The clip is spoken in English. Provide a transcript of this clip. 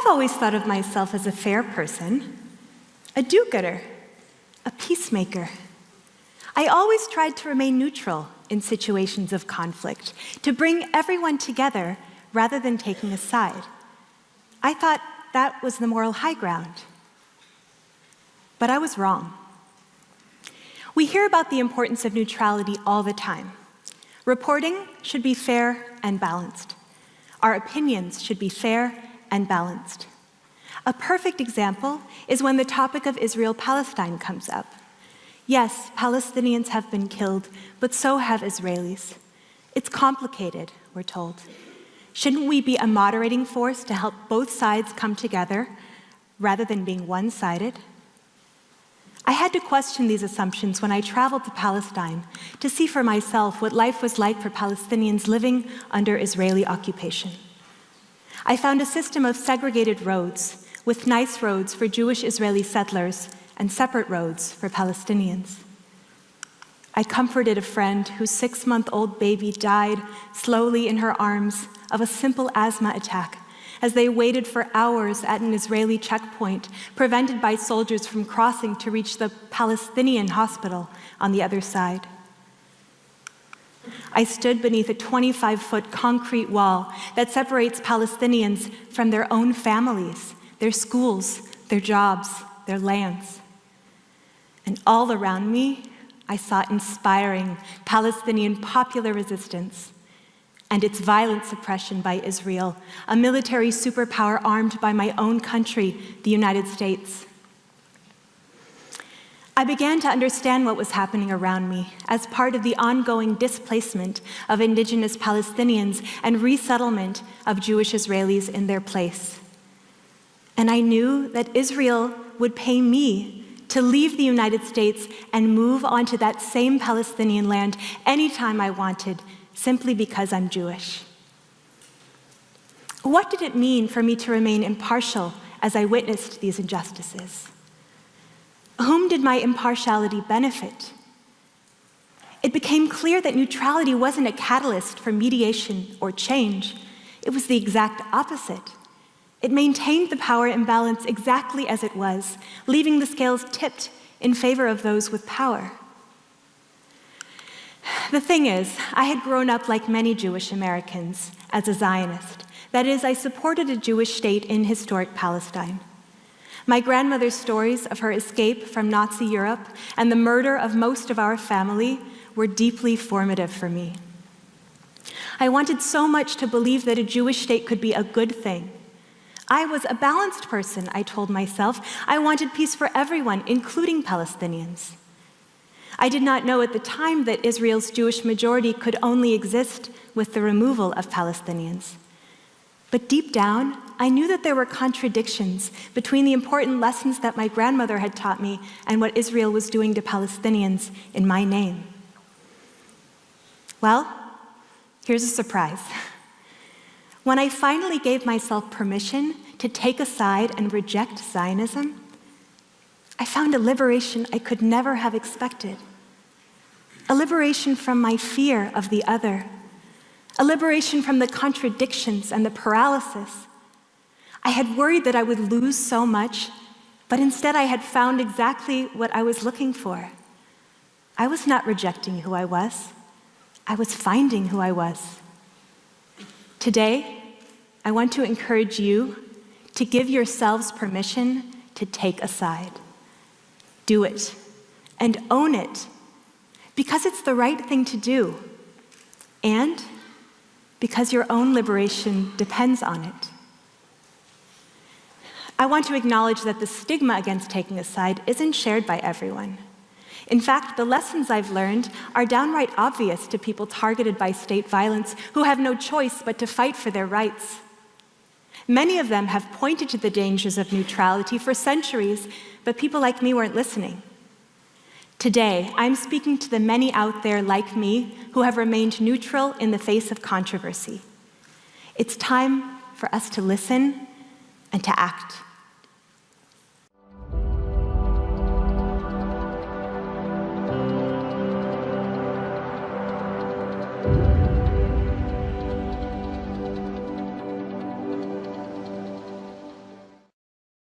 I've always thought of myself as a fair person, a do-gooder, a peacemaker. I always tried to remain neutral in situations of conflict, to bring everyone together rather than taking a side. I thought that was the moral high ground. But I was wrong. We hear about the importance of neutrality all the time. Reporting should be fair and balanced. Our opinions should be fair and balanced. A perfect example is when the topic of Israel-Palestine comes up. Yes, Palestinians have been killed, but so have Israelis. It's complicated, we're told. Shouldn't we be a moderating force to help both sides come together rather than being one-sided? I had to question these assumptions when I traveled to Palestine to see for myself what life was like for Palestinians living under Israeli occupation. I found a system of segregated roads, with nice roads for Jewish Israeli settlers and separate roads for Palestinians. I comforted a friend whose 6-month-old baby died slowly in her arms of a simple asthma attack as they waited for hours at an Israeli checkpoint, prevented by soldiers from crossing to reach the Palestinian hospital on the other side. I stood beneath a 25-foot concrete wall that separates Palestinians from their own families, their schools, their jobs, their lands. And all around me, I saw inspiring Palestinian popular resistance and its violent suppression by Israel, a military superpower armed by my own country, the United States. I began to understand what was happening around me as part of the ongoing displacement of indigenous Palestinians and resettlement of Jewish Israelis in their place. And I knew that Israel would pay me to leave the United States and move onto that same Palestinian land anytime I wanted, simply because I'm Jewish. What did it mean for me to remain impartial as I witnessed these injustices? Whom did my impartiality benefit? It became clear that neutrality wasn't a catalyst for mediation or change. It was the exact opposite. It maintained the power imbalance exactly as it was, leaving the scales tipped in favor of those with power. The thing is, I had grown up like many Jewish Americans as a Zionist. That is, I supported a Jewish state in historic Palestine. My grandmother's stories of her escape from Nazi Europe and the murder of most of our family were deeply formative for me. I wanted so much to believe that a Jewish state could be a good thing. I was a balanced person, I told myself. I wanted peace for everyone, including Palestinians. I did not know at the time that Israel's Jewish majority could only exist with the removal of Palestinians. But deep down, I knew that there were contradictions between the important lessons that my grandmother had taught me and what Israel was doing to Palestinians in my name. Well, here's a surprise. When I finally gave myself permission to take a side and reject Zionism, I found a liberation I could never have expected. A liberation from my fear of the other. A liberation from the contradictions and the paralysis. I had worried that I would lose so much, but instead I had found exactly what I was looking for. I was not rejecting who I was. I was finding who I was. Today, I want to encourage you to give yourselves permission to take a side. Do it and own it, because it's the right thing to do, and because your own liberation depends on it. I want to acknowledge that the stigma against taking a side isn't shared by everyone. In fact, the lessons I've learned are downright obvious to people targeted by state violence who have no choice but to fight for their rights. Many of them have pointed to the dangers of neutrality for centuries, but people like me weren't listening. Today, I'm speaking to the many out there like me who have remained neutral in the face of controversy. It's time for us to listen and to act.